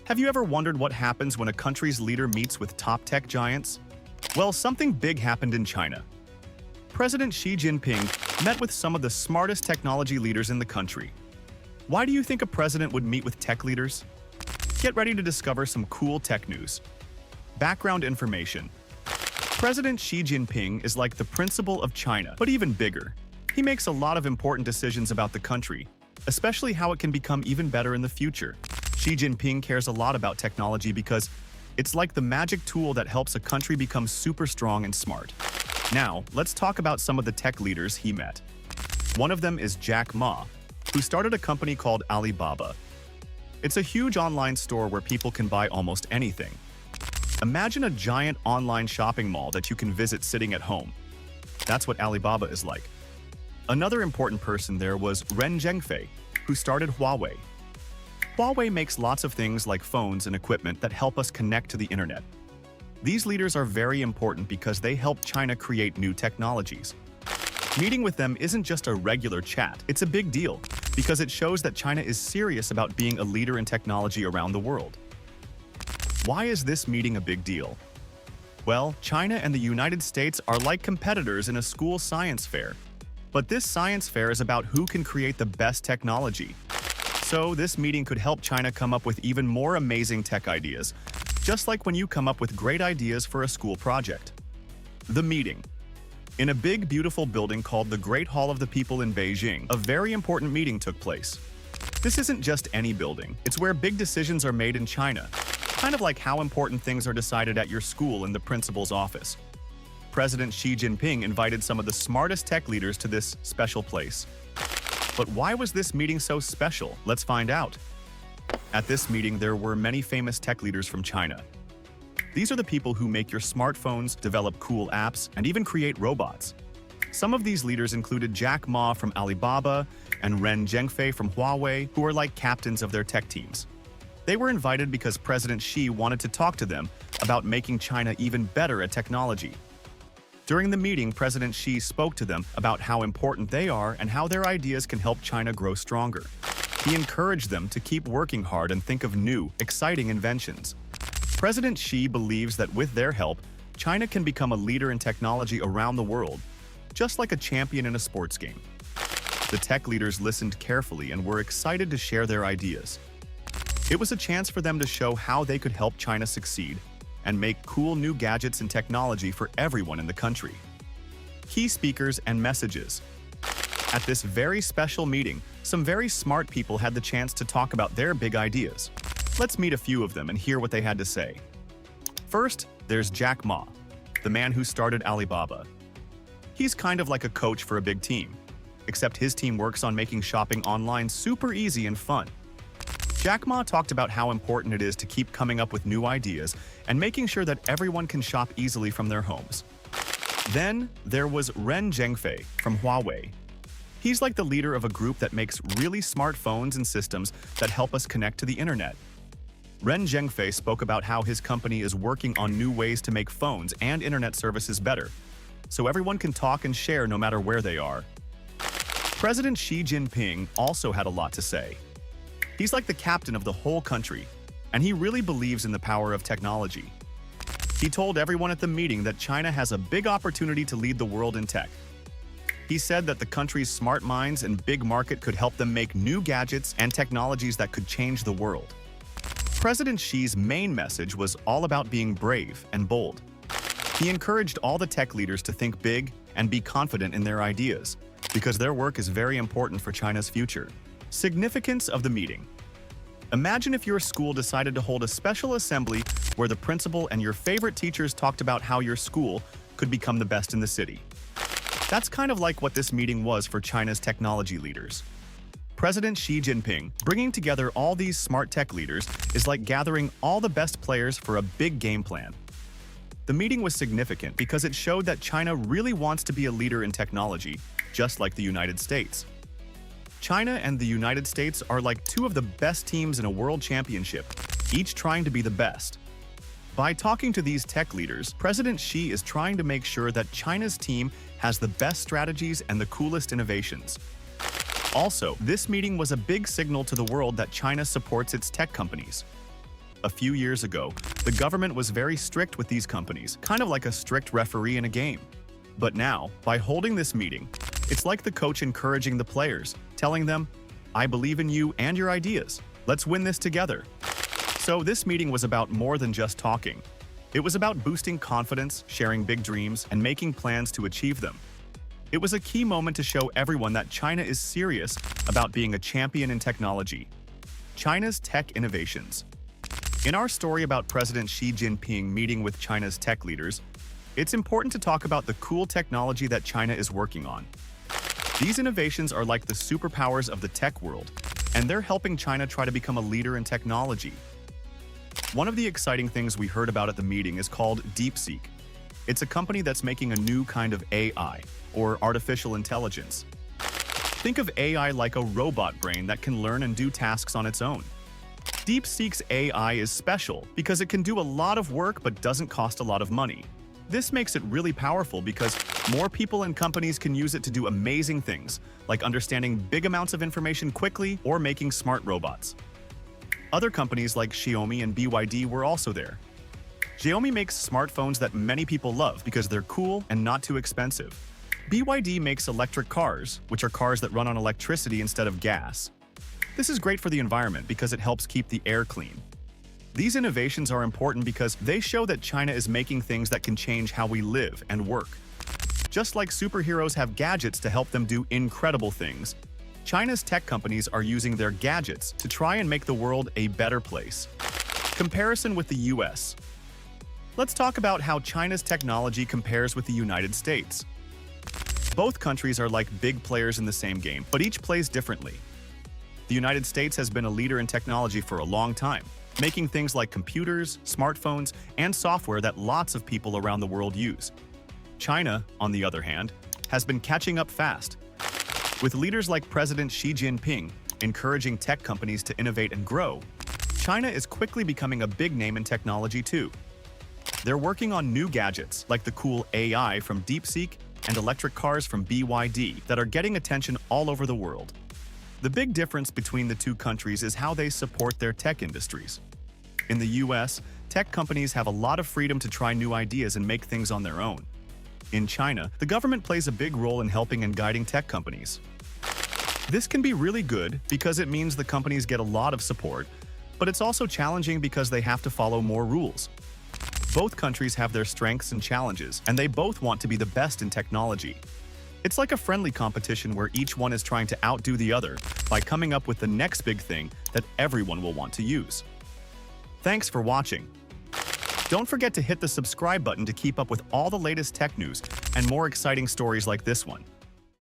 Have you ever wondered what happens when a country's leader meets with top tech giants? Well, something big happened in China. President Xi Jinping met with some of the smartest technology leaders in the country. Why do you think a president would meet with tech leaders? Get ready to discover some cool tech news. Background information. President Xi Jinping is like the principal of China, but even bigger. He makes a lot of important decisions about the country, especially how it can become even better in the future. Xi Jinping cares a lot about technology because it's like the magic tool that helps a country become super strong and smart. Now, let's talk about some of the tech leaders he met. One of them is Jack Ma, who started a company called Alibaba. It's a huge online store where people can buy almost anything. Imagine a giant online shopping mall that you can visit sitting at home. That's what Alibaba is like. Another important person there was Ren Zhengfei, who started Huawei. Huawei makes lots of things like phones and equipment that help us connect to the internet. These leaders are very important because they help China create new technologies. Meeting with them isn't just a regular chat, it's a big deal because it shows that China is serious about being a leader in technology around the world. Why is this meeting a big deal? Well, China and the United States are like competitors in a school science fair. But this science fair is about who can create the best technology. So this meeting could help China come up with even more amazing tech ideas, just like when you come up with great ideas for a school project. The meeting. In a big, beautiful building called the Great Hall of the People in Beijing, a very important meeting took place. This isn't just any building, it's where big decisions are made in China, kind of like how important things are decided at your school in the principal's office. President Xi Jinping invited some of the smartest tech leaders to this special place. But why was this meeting so special? Let's find out. At this meeting, there were many famous tech leaders from China. These are the people who make your smartphones, develop cool apps, and even create robots. Some of these leaders included Jack Ma from Alibaba and Ren Zhengfei from Huawei, who are like captains of their tech teams. They were invited because President Xi wanted to talk to them about making China even better at technology. During the meeting, President Xi spoke to them about how important they are and how their ideas can help China grow stronger. He encouraged them to keep working hard and think of new, exciting inventions. President Xi believes that with their help, China can become a leader in technology around the world, just like a champion in a sports game. The tech leaders listened carefully and were excited to share their ideas. It was a chance for them to show how they could help China succeed and make cool new gadgets and technology for everyone in the country. Key speakers and messages. At this very special meeting, some very smart people had the chance to talk about their big ideas. Let's meet a few of them and hear what they had to say. First, there's Jack Ma, the man who started Alibaba. He's kind of like a coach for a big team, except his team works on making shopping online super easy and fun. Jack Ma talked about how important it is to keep coming up with new ideas and making sure that everyone can shop easily from their homes. Then, there was Ren Zhengfei from Huawei. He's like the leader of a group that makes really smart phones and systems that help us connect to the internet. Ren Zhengfei spoke about how his company is working on new ways to make phones and internet services better, so everyone can talk and share no matter where they are. President Xi Jinping also had a lot to say. He's like the captain of the whole country, and he really believes in the power of technology. He told everyone at the meeting that China has a big opportunity to lead the world in tech. He said that the country's smart minds and big market could help them make new gadgets and technologies that could change the world. President Xi's main message was all about being brave and bold. He encouraged all the tech leaders to think big and be confident in their ideas, because their work is very important for China's future. Significance of the meeting. Imagine if your school decided to hold a special assembly where the principal and your favorite teachers talked about how your school could become the best in the city. That's kind of like what this meeting was for China's technology leaders. President Xi Jinping bringing together all these smart tech leaders is like gathering all the best players for a big game plan. The meeting was significant because it showed that China really wants to be a leader in technology, just like the United States. China and the United States are like two of the best teams in a world championship, each trying to be the best. By talking to these tech leaders, President Xi is trying to make sure that China's team has the best strategies and the coolest innovations. Also, this meeting was a big signal to the world that China supports its tech companies. A few years ago, the government was very strict with these companies, kind of like a strict referee in a game. But now, by holding this meeting, it's like the coach encouraging the players, telling them, "I believe in you and your ideas. Let's win this together." So this meeting was about more than just talking. It was about boosting confidence, sharing big dreams, and making plans to achieve them. It was a key moment to show everyone that China is serious about being a champion in technology. China's tech innovations. In our story about President Xi Jinping meeting with China's tech leaders, it's important to talk about the cool technology that China is working on. These innovations are like the superpowers of the tech world, and they're helping China try to become a leader in technology. One of the exciting things we heard about at the meeting is called DeepSeek. It's a company that's making a new kind of AI, or artificial intelligence. Think of AI like a robot brain that can learn and do tasks on its own. DeepSeek's AI is special because it can do a lot of work but doesn't cost a lot of money. This makes it really powerful because more people and companies can use it to do amazing things, like understanding big amounts of information quickly or making smart robots. Other companies like Xiaomi and BYD were also there. Xiaomi makes smartphones that many people love because they're cool and not too expensive. BYD makes electric cars, which are cars that run on electricity instead of gas. This is great for the environment because it helps keep the air clean. These innovations are important because they show that China is making things that can change how we live and work. Just like superheroes have gadgets to help them do incredible things, China's tech companies are using their gadgets to try and make the world a better place. Comparison with the US. Let's talk about how China's technology compares with the United States. Both countries are like big players in the same game, but each plays differently. The United States has been a leader in technology for a long time, making things like computers, smartphones, and software that lots of people around the world use. China, on the other hand, has been catching up fast. With leaders like President Xi Jinping encouraging tech companies to innovate and grow, China is quickly becoming a big name in technology too. They're working on new gadgets like the cool AI from DeepSeek and electric cars from BYD that are getting attention all over the world. The big difference between the two countries is how they support their tech industries. In the US, tech companies have a lot of freedom to try new ideas and make things on their own. In China, the government plays a big role in helping and guiding tech companies. This can be really good because it means the companies get a lot of support, but it's also challenging because they have to follow more rules. Both countries have their strengths and challenges, and they both want to be the best in technology. It's like a friendly competition where each one is trying to outdo the other by coming up with the next big thing that everyone will want to use. Thanks for watching. Don't forget to hit the subscribe button to keep up with all the latest tech news and more exciting stories like this one.